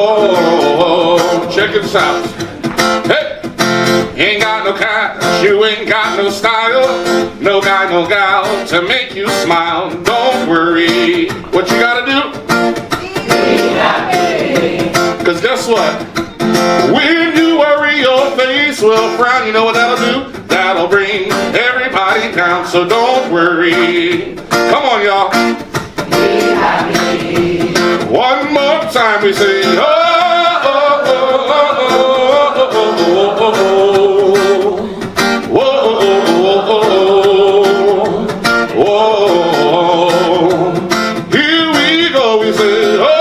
Whoa, check this out. Hey, ain't got no cash, you ain't got no style, no guy, no gal to make you smile. Don't worry, what you gotta do? Be happy. Cause guess what? When you worry, your face will frown. You know what that'll do? That'll bring everybody down. So don't worry. Come on, y'all. Be happy. One more time we say, oh, oh, oh, oh, oh, oh, oh, oh, oh, oh, oh, oh, oh. Here we go, we say, oh.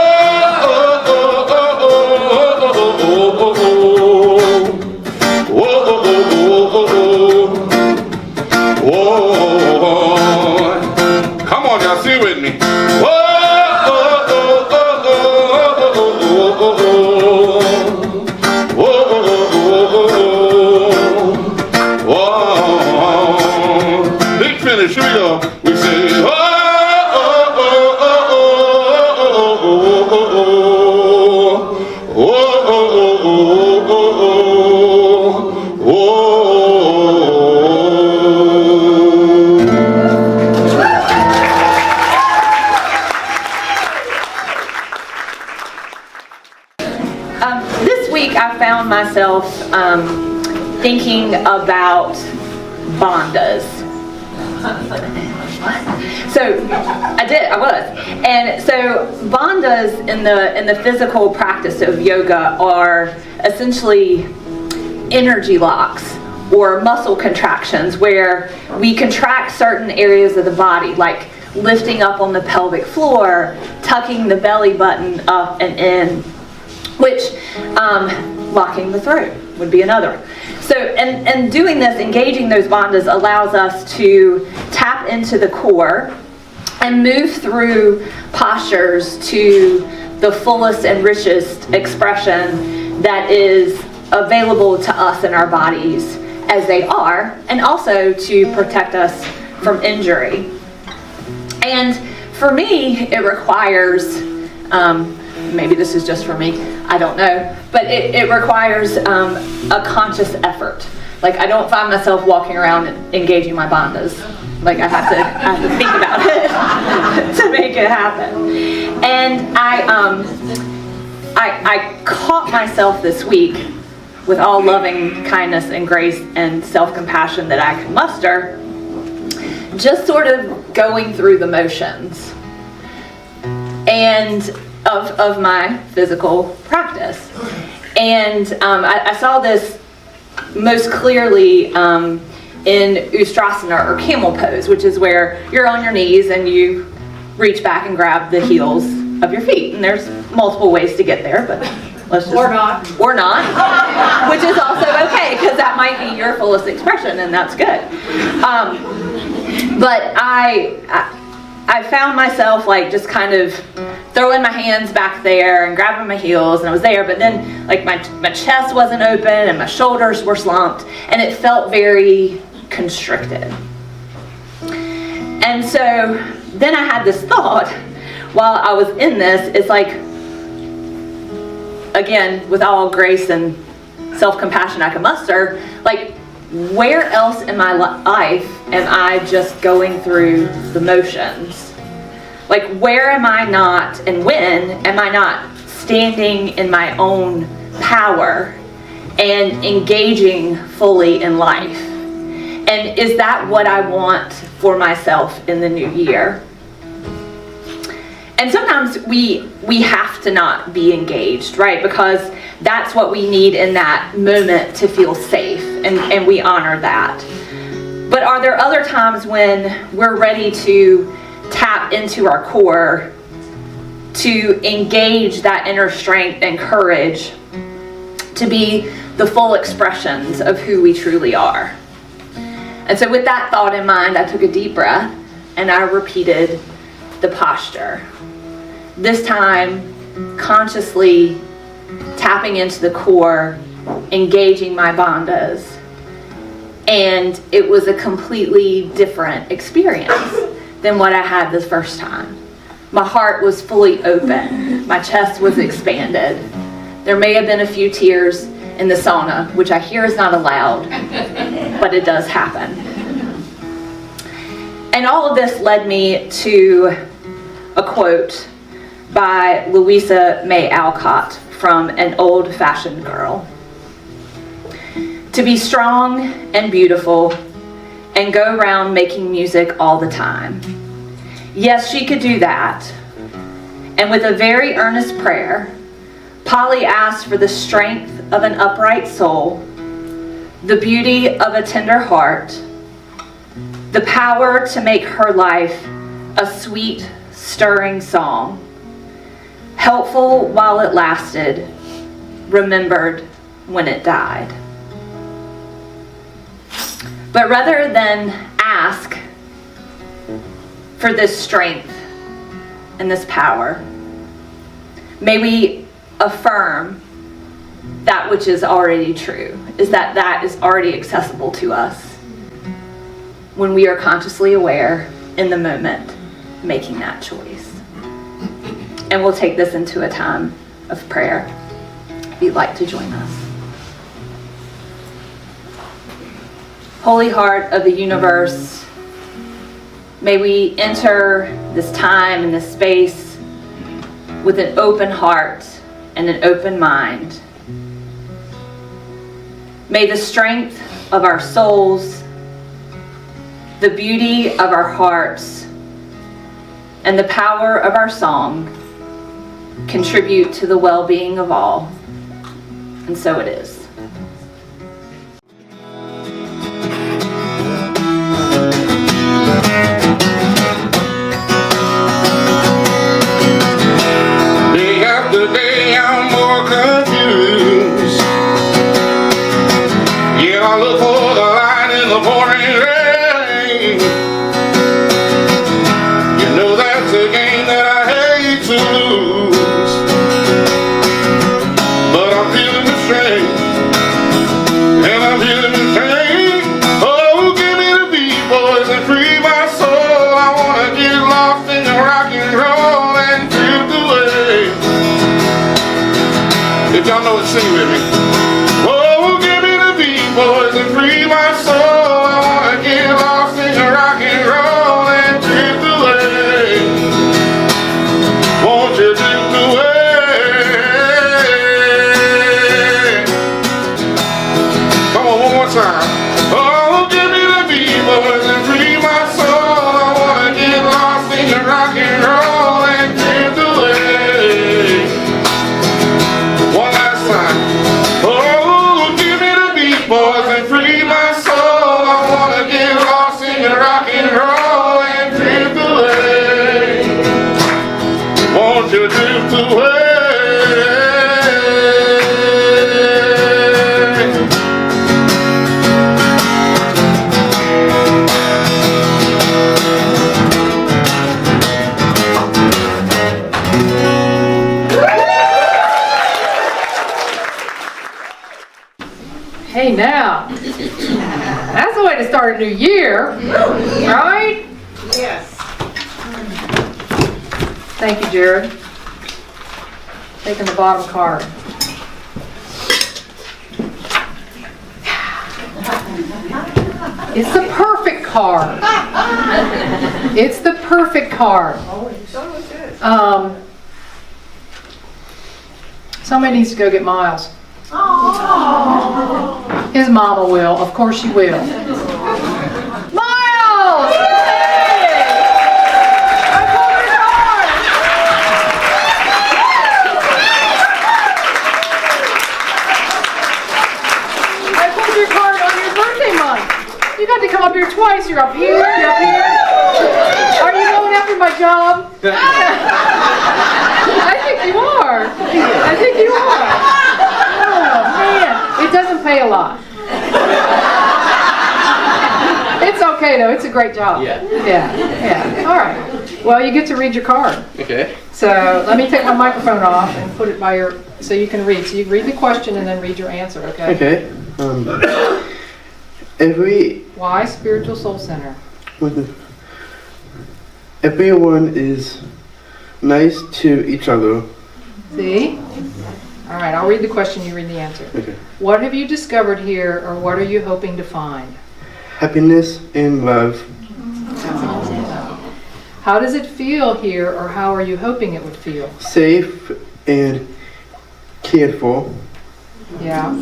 Sing with me. Whoa, oh, oh, oh, oh, oh, oh, oh, oh, oh. Big finish. Here we go. We say, oh, oh, oh, oh, oh, oh, oh, oh, oh, oh, oh, oh. This week I found myself thinking about bandhas. So I was. And so bandhas in the physical practice of yoga are essentially energy locks or muscle contractions where we contract certain areas of the body, like lifting up on the pelvic floor, tucking the belly button up and in, which locking the throat would be another. So, and doing this, engaging those bandhas, allows us to tap into the core and move through postures to the fullest and richest expression that is available to us in our bodies as they are, and also to protect us from injury. And for me, it requires, maybe this is just for me, I don't know, but it requires a conscious effort. Like, I don't find myself walking around engaging my bandhas. Like, I have to think about it to make it happen. And I caught myself this week, with all loving kindness and grace and self-compassion that I can muster, just sort of going through the motions and of my physical practice. And I saw this most clearly in Ustrasana, or camel pose, which is where you're on your knees and you reach back and grab the heels of your feet. And there's multiple ways to get there, but let's just... Or not, which is also okay, because that might be your fullest expression, and that's good. But I found myself like just kind of throwing my hands back there and grabbing my heels, and I was there, but then like my chest wasn't open and my shoulders were slumped, and it felt very constricted. And so then I had this thought while I was in this. It's like, again, with all grace and self-compassion I can muster, like, where else in my life am I just going through the motions? Like, where am I not, and when am I not standing in my own power and engaging fully in life? And is that what I want for myself in the new year? And sometimes we have to not be engaged, right? Because that's what we need in that moment to feel safe, and we honor that. But are there other times when we're ready to tap into our core, to engage that inner strength and courage to be the full expressions of who we truly are? And so with that thought in mind, I took a deep breath and I repeated the posture. This time, consciously tapping into the core, engaging my bandhas. And it was a completely different experience than what I had the first time. My heart was fully open. My chest was expanded. There may have been a few tears in the sauna, which I hear is not allowed, but it does happen. And all of this led me to a quote by Louisa May Alcott from An Old-Fashioned Girl. To be strong and beautiful and go around making music all the time. Yes, she could do that. And with a very earnest prayer, Polly asked for the strength of an upright soul, the beauty of a tender heart, the power to make her life a sweet, stirring song, helpful while it lasted, remembered when it died. But rather than ask for this strength and this power, may we affirm that which is already true, is that is already accessible to us when we are consciously aware in the moment making that choice. And we'll take this into a time of prayer if you'd like to join us. Holy Heart of the universe, may we enter this time and this space with an open heart and an open mind. May the strength of our souls, the beauty of our hearts, and the power of our song contribute to the well-being of all. And so it is. Day after day I'm more confused. Yeah, I look for the light in the pouring rain. You know that's a game that I hate to lose. But I'm feeling the strain, and I'm feeling the strain. Oh, give me the beat, boys, and free my soul. I wanna get lost in the rock and roll and drift away. If y'all know it, sing with me. Oh, give me the beat, boys, and free my soul. I wanna get lost in the rock and roll and drift away. Won't you drift away? Come on, one more time. Oh, give me the beat, boys, and free my soul. I wanna get lost in the rock and roll and drift away. One last time. Oh, give me the beat, boys, and free my soul. I wanna get lost in the rock and roll and drift away. Won't you drift away? Hey now, that's the way to start a new year, right? Yes. Thank you, Jared. Taking the bottom card. It's the perfect card. It's the perfect card. Somebody needs to go get Miles. His mama will. Of course she will. Miles! I pulled your card on your birthday month. You got to come up here twice. You're up here, you're up here. Are you going after my job? I think you are. I think you are. Oh, man. It doesn't pay a lot. It's okay, though. It's a great job. Yeah. Yeah. All right. Well, you get to read your card. Okay. So let me take my microphone off and put it by your, so you can read. So you read the question and then read your answer, okay? Okay. Why Spiritual Soul Center? Everyone is nice to each other. See? All right, I'll read the question, you read the answer. Okay. What have you discovered here, or what are you hoping to find? Happiness and love. How does it feel here, or how are you hoping it would feel? Safe and cared for. Yeah.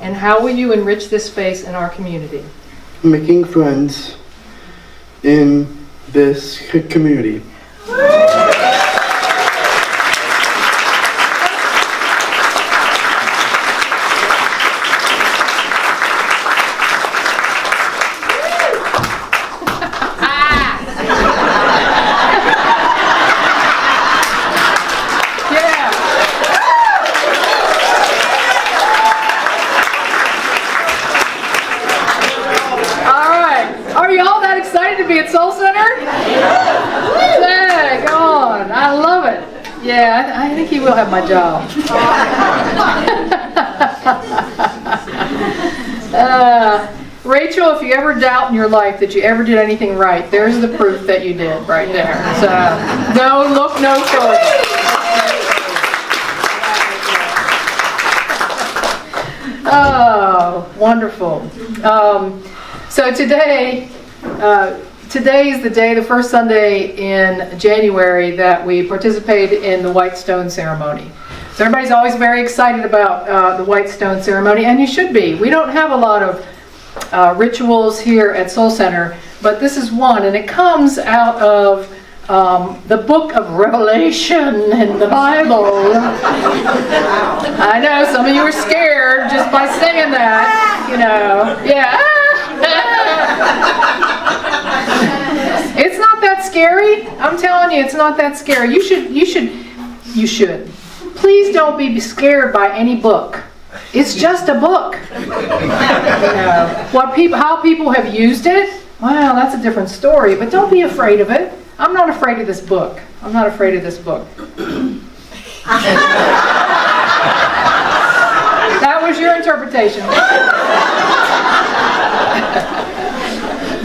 And how will you enrich this space in our community? Making friends in this community. Yeah. All right. Are you all that excited to be at Soul Center? Dang on. I love it. Yeah, I think he will have my job. Rachel, if you ever doubt in your life that you ever did anything right, there's the proof that you did right there. So, no, look no further. Oh, wonderful. So today is the day, the first Sunday in January, that we participate in the White Stone Ceremony. So everybody's always very excited about the White Stone Ceremony, and you should be. We don't have a lot of rituals here at Soul Center, but this is one, and it comes out of the book of Revelation in the Bible. I know some of you were scared just by saying that, you know. Yeah. It's not that scary. I'm telling you, it's not that scary. You should. Please don't be scared by any book. It's just a book. You know, how people have used it, well, that's a different story, but don't be afraid of it. I'm not afraid of this book. I'm not afraid of this book. That was your interpretation.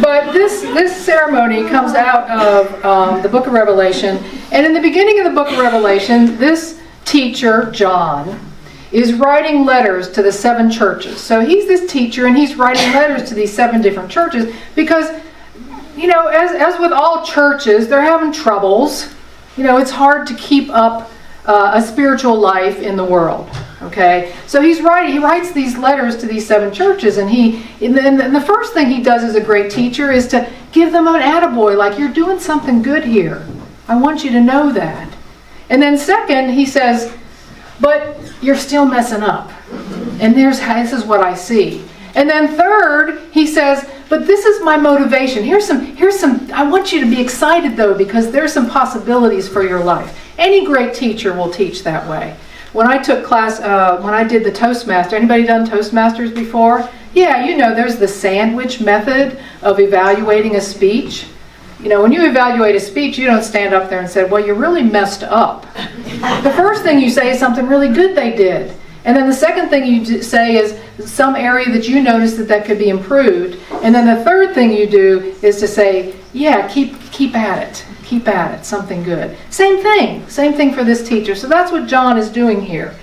But this ceremony comes out of the book of Revelation. And in the beginning of the book of Revelation, this teacher, John, is writing letters to the 7 churches. So he's this teacher, and he's writing letters to these 7 different churches because, you know, as with all churches, they're having troubles. You know, it's hard to keep up a spiritual life in the world. Okay, so he writes these letters to these 7 churches, and the first thing he does as a great teacher is to give them an attaboy, like, you're doing something good here. I want you to know that. And then second, he says, but you're still messing up. And this is what I see. And then third, he says, but this is my motivation. Here's some, I want you to be excited though, because there's some possibilities for your life. Any great teacher will teach that way. When I took class, when I did the Toastmaster, anybody done Toastmasters before? Yeah, you know, there's the sandwich method of evaluating a speech. You know, when you evaluate a speech, you don't stand up there and say, well, you really messed up. The first thing you say is something really good they did. And then the second thing you say is some area that you noticed that could be improved. And then the third thing you do is to say, yeah, keep at it. Keep at it, something good. Same thing for this teacher. So that's what John is doing here.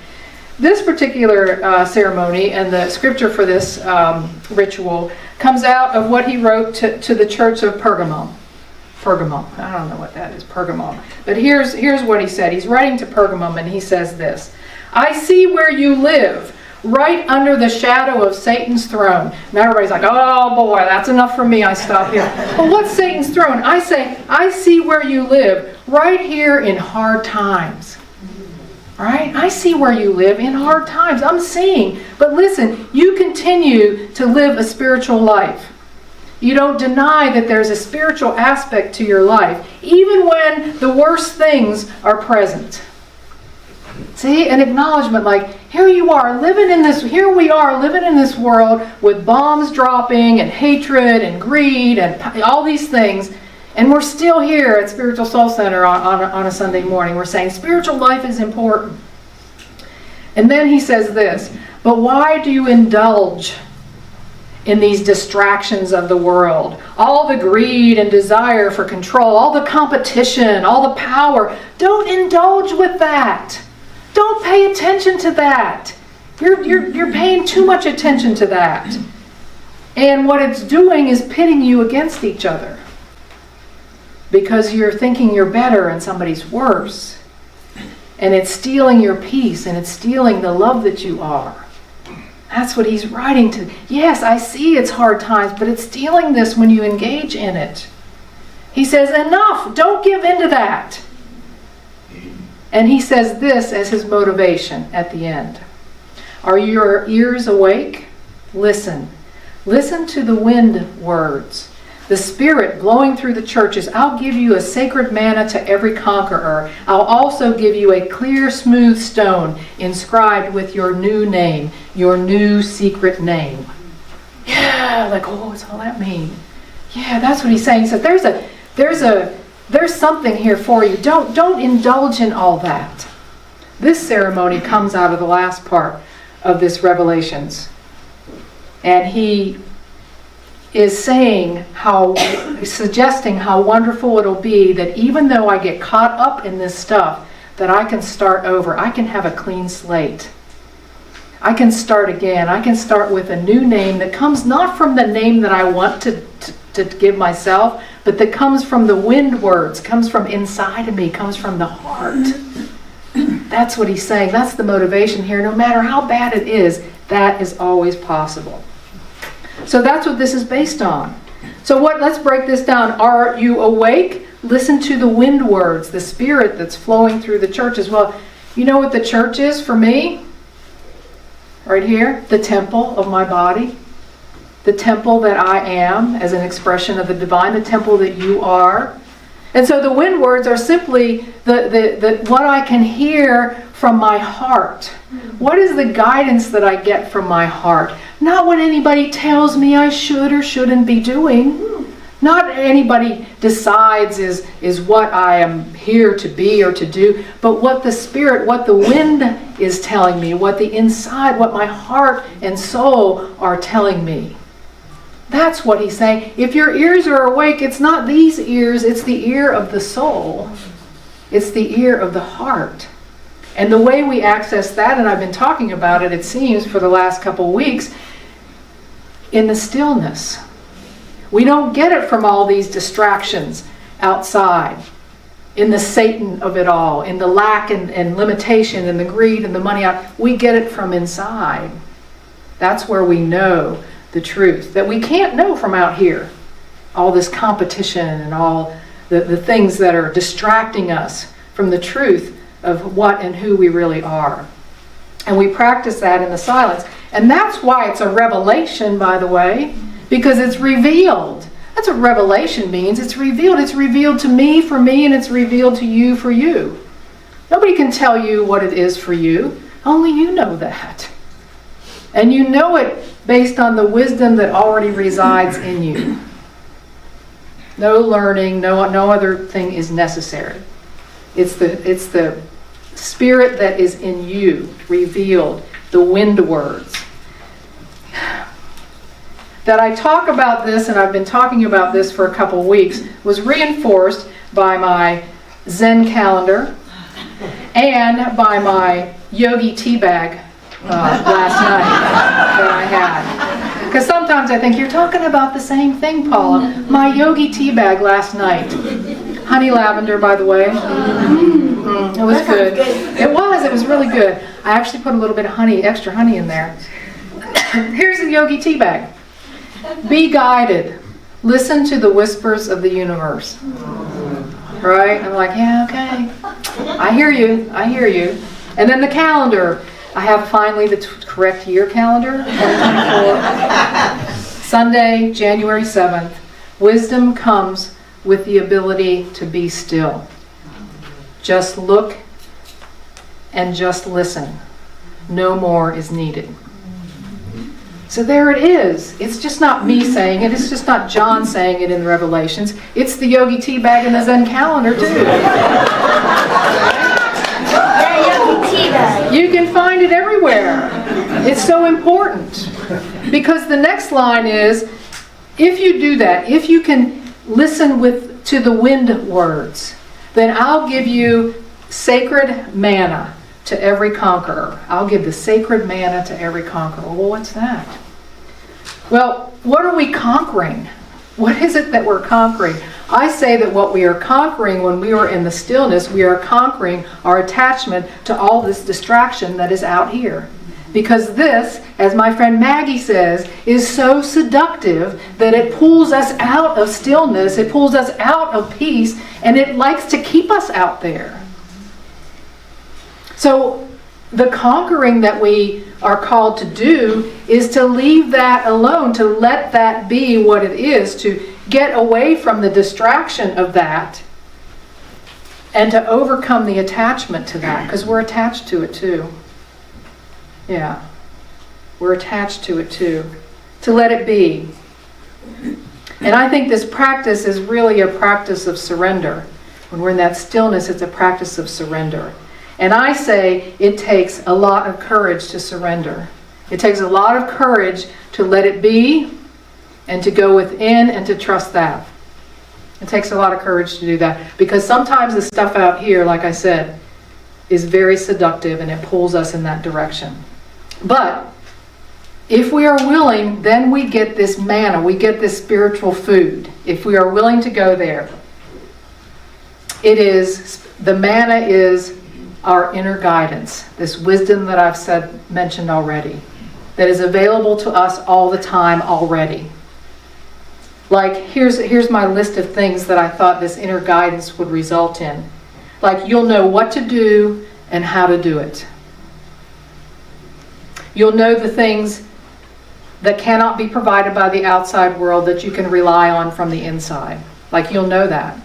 This particular ceremony and the scripture for this ritual comes out of what he wrote to the church of Pergamum. Pergamum. I don't know what that is, Pergamum. But here's what he said. He's writing to Pergamum, and he says this. I see where you live, right under the shadow of Satan's throne. Now everybody's like, oh boy, that's enough for me. I stop here. Well, what's Satan's throne? I say, I see where you live, right here in hard times. All right? I see where you live in hard times. I'm seeing. But listen, you continue to live a spiritual life. You don't deny that there's a spiritual aspect to your life, even when the worst things are present. See, an acknowledgement like, here we are living in this world with bombs dropping and hatred and greed and all these things, and we're still here at Spiritual Soul Center on a Sunday morning. We're saying spiritual life is important. And then he says this, but why do you indulge in these distractions of the world? All the greed and desire for control, all the competition, all the power. Don't indulge with that. Don't pay attention to that. You're paying too much attention to that. And what it's doing is pitting you against each other. Because you're thinking you're better and somebody's worse. And it's stealing your peace, and it's stealing the love that you are. That's what he's writing to. Yes, I see it's hard times, but it's stealing this when you engage in it. He says, enough, don't give in to that. And he says this as his motivation at the end. Are your ears awake? Listen. Listen to the wind words. The Spirit blowing through the churches. I'll give you a sacred manna to every conqueror. I'll also give you a clear, smooth stone inscribed with your new name, your new secret name. Yeah, like, oh, what's all that mean? Yeah, that's what he's saying. He said, there's something here for you. Don't indulge in all that. This ceremony comes out of the last part of this Revelations. And he is suggesting how wonderful it'll be that even though I get caught up in this stuff, that I can start over. I can have a clean slate. I can start again. I can start with a new name that comes not from the name that I want to give myself, but that comes from the wind words, comes from inside of me, comes from the heart. That's what he's saying. That's the motivation here. No matter how bad it is, that is always possible. So that's what this is based on. So let's break this down. Are you awake? Listen to the wind words, the Spirit that's flowing through the churches. Well, you know what the church is for me? Right here, the temple of my body. The temple that I am as an expression of the divine, the temple that you are. And so the wind words are simply the what I can hear from my heart. What is the guidance that I get from my heart? Not what anybody tells me I should or shouldn't be doing. Not anybody decides is what I am here to be or to do, but what the Spirit, what the wind is telling me, what the inside, what my heart and soul are telling me. That's what he's saying. If your ears are awake, it's not these ears, it's the ear of the soul. It's the ear of the heart. And the way we access that, and I've been talking about it, it seems, for the last couple weeks, in the stillness. We don't get it from all these distractions outside, in the Satan of it all, in the lack and limitation and the greed and the money out. We get it from inside. That's where we know the truth that we can't know from out here. All this competition and all the things that are distracting us from the truth of what and who we really are. And we practice that in the silence. And that's why it's a revelation, by the way, because it's revealed. That's what revelation means. It's revealed. It's revealed to me for me, and it's revealed to you for you. Nobody can tell you what it is for you. Only you know that. And you know it based on the wisdom that already resides in you. No learning, no other thing is necessary. It's the Spirit that is in you, revealed, the wind words. That I talk about this, and I've been talking about this for a couple weeks, was reinforced by my Zen calendar and by my yogi tea bag last night that I had. Because sometimes I think, you're talking about the same thing, Paula. My yogi tea bag last night. Honey lavender, by the way. It was good. It was really good. I actually put a little bit of honey, extra honey in there. Here's the yogi tea bag. Be guided. Listen to the whispers of the universe. Right? I'm like, yeah, okay. I hear you. And then the calendar. I have finally the correct year calendar, 2024. Sunday, January 7th. Wisdom comes with the ability to be still. Just look and just listen. No more is needed. So there it is. It's just not me saying it. It's just not John saying it in the Revelations. It's the yogi tea bag and the Zen calendar too. You can find it everywhere. It's so important. Because the next line is, if you do that, if you can listen to the wind words, then I'll give you sacred manna to every conqueror. I'll give the sacred manna to every conqueror. Well, what's that? Well, what are we conquering? What is it that we're conquering? I say that what we are conquering when we are in the stillness, we are conquering our attachment to all this distraction that is out here. Because this, as my friend Maggie says, is so seductive that it pulls us out of stillness, it pulls us out of peace, and it likes to keep us out there. So the conquering that we are called to do is to leave that alone, to let that be what it is, to get away from the distraction of that and to overcome the attachment to that, because we're attached to it too. Yeah, we're attached to it too. To let it be. And I think this practice is really a practice of surrender. When we're in that stillness, it's a practice of surrender. And I say it takes a lot of courage to surrender. It takes a lot of courage to let it be and to go within and to trust that. It takes a lot of courage to do that, because sometimes the stuff out here, like I said, is very seductive and it pulls us in that direction. But if we are willing, then we get this manna, we get this spiritual food. If we are willing to go there, the manna is our inner guidance, this wisdom that I've mentioned already, that is available to us all the time already. Like, here's my list of things that I thought this inner guidance would result in. Like, you'll know what to do and how to do it. You'll know the things that cannot be provided by the outside world that you can rely on from the inside. Like, you'll know that.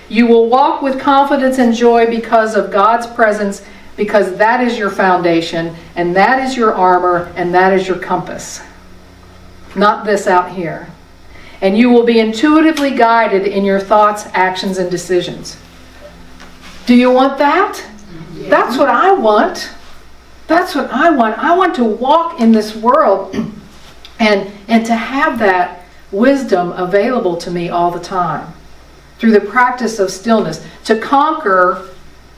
You will walk with confidence and joy because of God's presence, because that is your foundation, and that is your armor, and that is your compass. Not this out here. And you will be intuitively guided in your thoughts, actions, and decisions. Do you want that? Yeah. That's what I want. That's what I want. I want to walk in this world and to have that wisdom available to me all the time through the practice of stillness, to conquer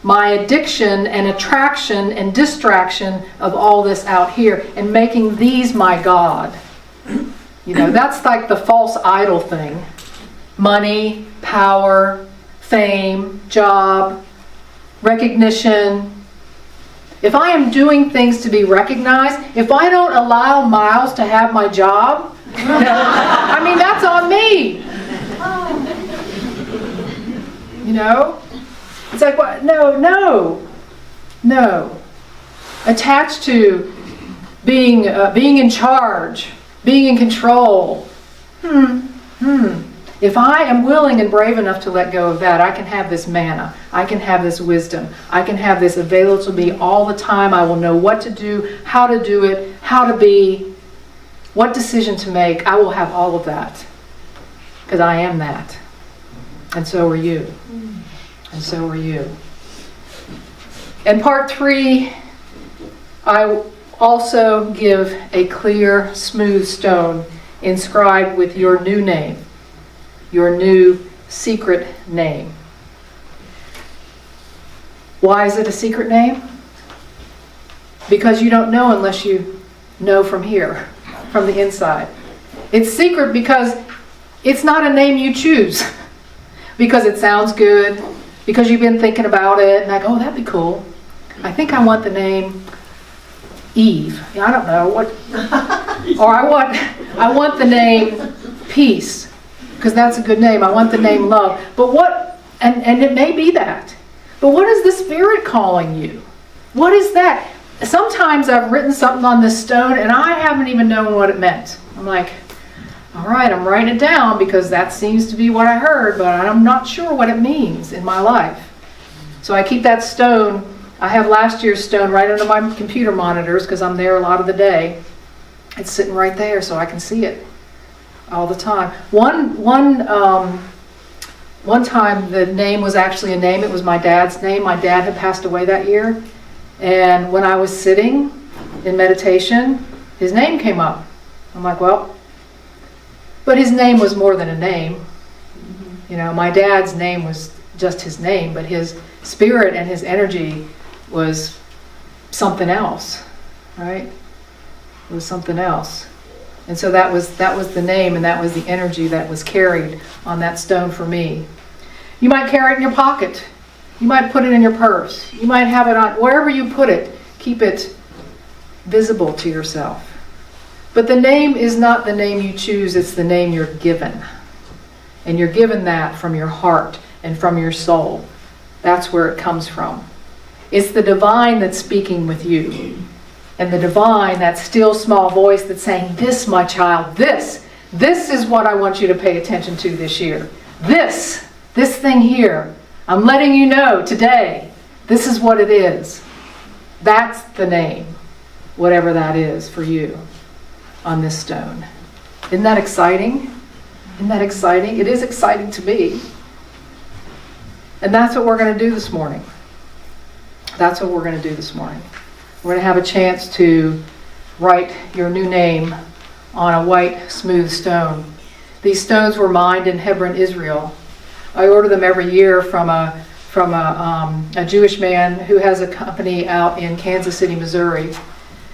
my addiction and attraction and distraction of all this out here and making these my God. You know, that's like the false idol thing. Money, power, fame, job, recognition. If I am doing things to be recognized, if I don't allow Miles to have my job, I mean, that's on me. You know? It's like, what? No. Attached to being in charge, being in control. If I am willing and brave enough to let go of that, I can have this manna. I can have this wisdom. I can have this available to me all the time. I will know what to do, how to do it, how to be, what decision to make. I will have all of that. Because I am that. And so are you. And so are you. In part 3, I also give a clear, smooth stone inscribed with your new name. Your new secret name. Why is it a secret name? Because you don't know unless you know from here, from the inside. It's secret because it's not a name you choose. Because it sounds good, because you've been thinking about it, and like, oh, that'd be cool. I think I want the name Eve. Yeah, I don't know what. Or I want the name Peace. Because that's a good name. I want the name Love. But what, and it may be that, but what is the Spirit calling you? What is that? Sometimes I've written something on this stone and I haven't even known what it meant. I'm like, all right, I'm writing it down because that seems to be what I heard, but I'm not sure what it means in my life. So I keep that stone. I have last year's stone right under my computer monitors because I'm there a lot of the day. It's sitting right there so I can see it all the time. One time the name was actually a name. It was my dad's name. My dad had passed away that year. And when I was sitting in meditation, his name came up. I'm like, well, but his name was more than a name. You know, my dad's name was just his name, but his spirit and his energy was something else, right? It was something else. And so that was the name, and that was the energy that was carried on that stone for me. You might carry it in your pocket. You might put it in your purse. You might have it on, wherever you put it, keep it visible to yourself. But the name is not the name you choose, it's the name you're given. And you're given that from your heart and from your soul. That's where it comes from. It's the divine that's speaking with you. And the divine, that still small voice that's saying, this, my child, this is what I want you to pay attention to this year. This thing here, I'm letting you know today, this is what it is. That's the name, whatever that is for you on this stone. Isn't that exciting? Isn't that exciting? It is exciting to me. And that's what we're going to do this morning. That's what we're going to do this morning. We're going to have a chance to write your new name on a white, smooth stone. These stones were mined in Hebron, Israel. I order them every year from a Jewish man who has a company out in Kansas City, Missouri.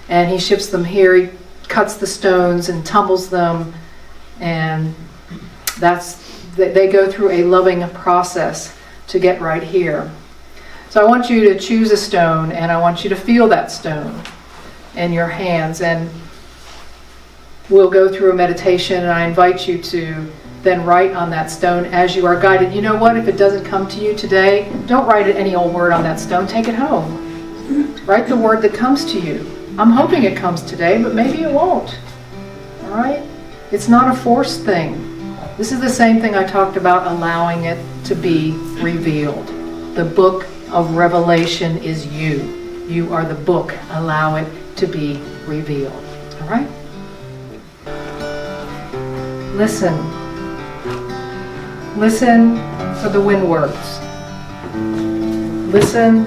And he ships them here. He cuts the stones and tumbles them. And they go through a loving process to get right here. So I want you to choose a stone, and I want you to feel that stone in your hands. And we'll go through a meditation, and I invite you to then write on that stone as you are guided. You know what? If it doesn't come to you today, don't write any old word on that stone. Take it home. Write the word that comes to you. I'm hoping it comes today, but maybe it won't. All right? It's not a forced thing. This is the same thing I talked about, allowing it to be revealed. The book of Revelation is you. You are the book. Allow it to be revealed. All right? Listen. Listen for the wind words. Listen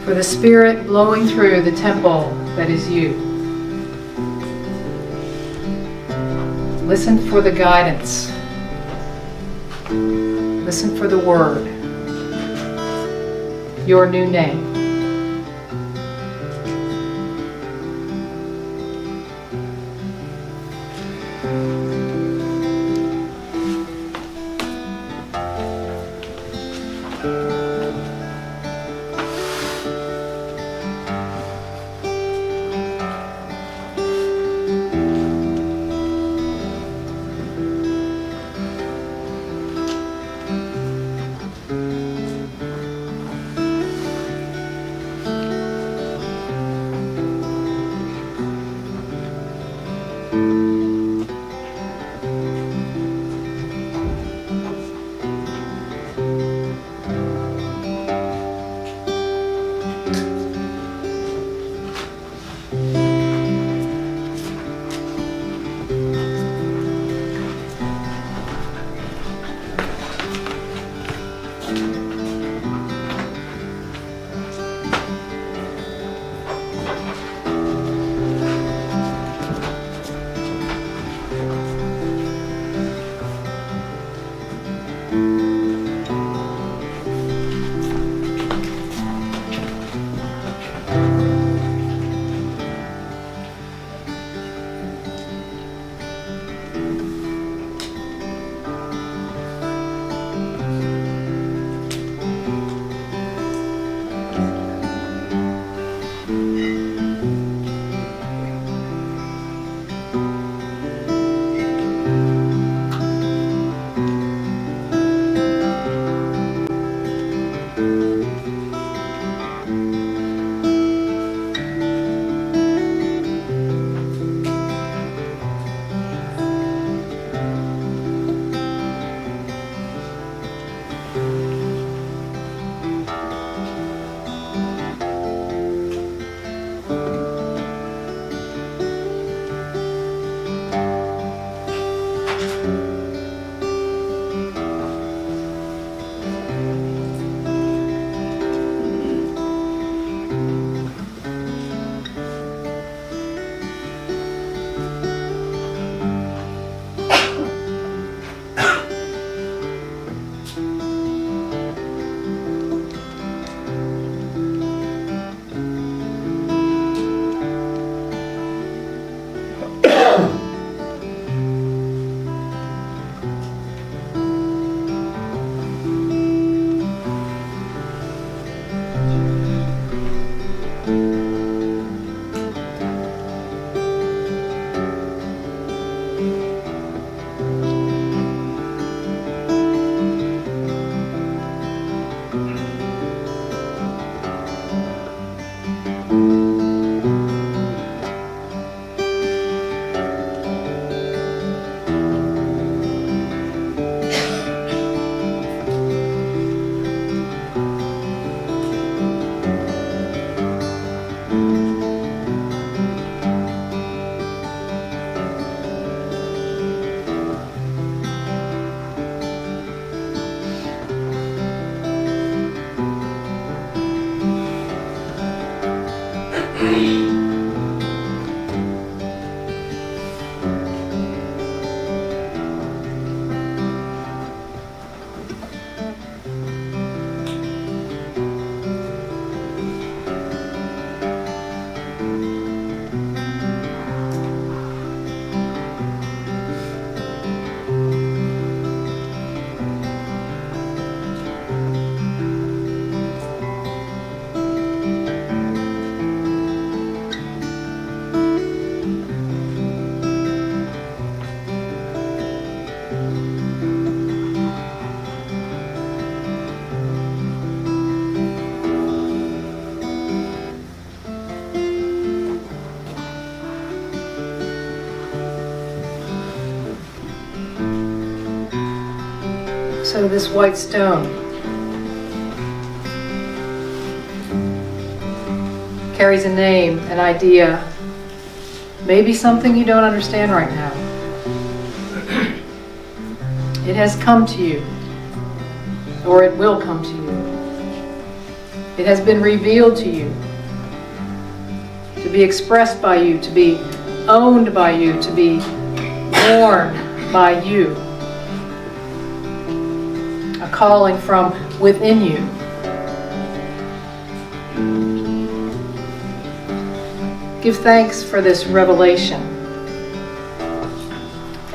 for the Spirit blowing through the temple that is you. Listen for the guidance. Listen for the word. Your new name. So this white stone carries a name, an idea, maybe something you don't understand right now. It has come to you, or it will come to you. It has been revealed to you, to be expressed by you, to be owned by you, to be born by you. A calling from within you. Give thanks for this revelation.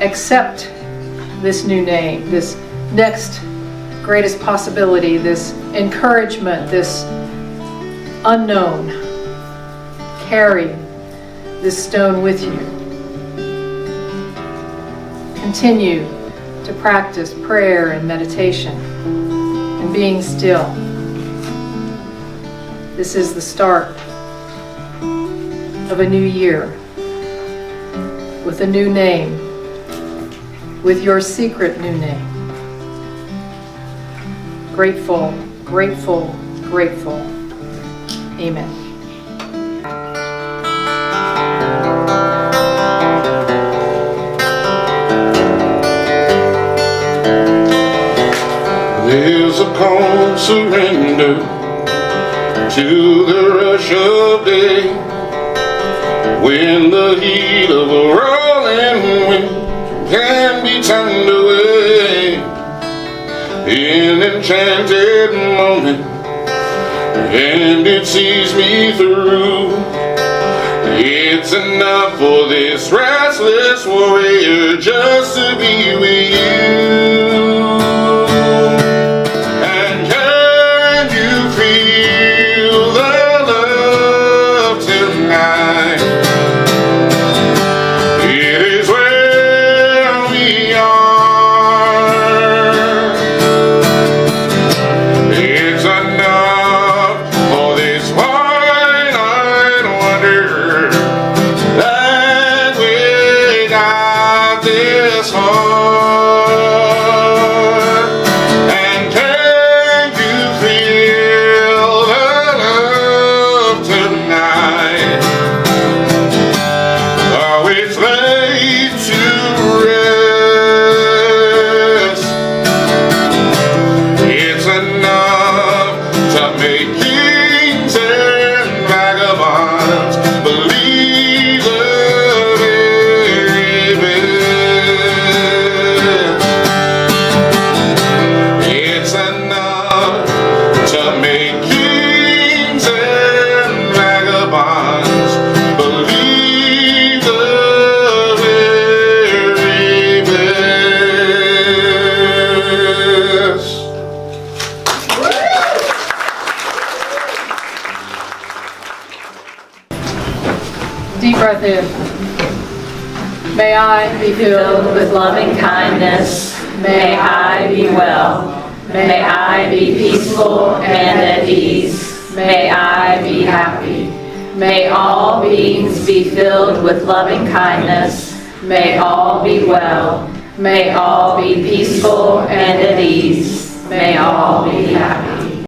Accept this new name, this next greatest possibility, this encouragement, this unknown. Carry this stone with you. Continue to practice prayer and meditation and being still. This is the start of a new year with a new name, with your secret new name. Grateful, grateful, grateful. Amen. There's a cold surrender to the rush of day, when the heat of a rolling wind can be turned away. An enchanted moment, and it sees me through. It's enough for this restless warrior just to be with you. Deep breath in. May I be filled with loving kindness. May I be well. May I be peaceful and at ease. May I be happy. May all beings be filled with loving kindness. May all be well. May all be peaceful and at ease. May all be happy.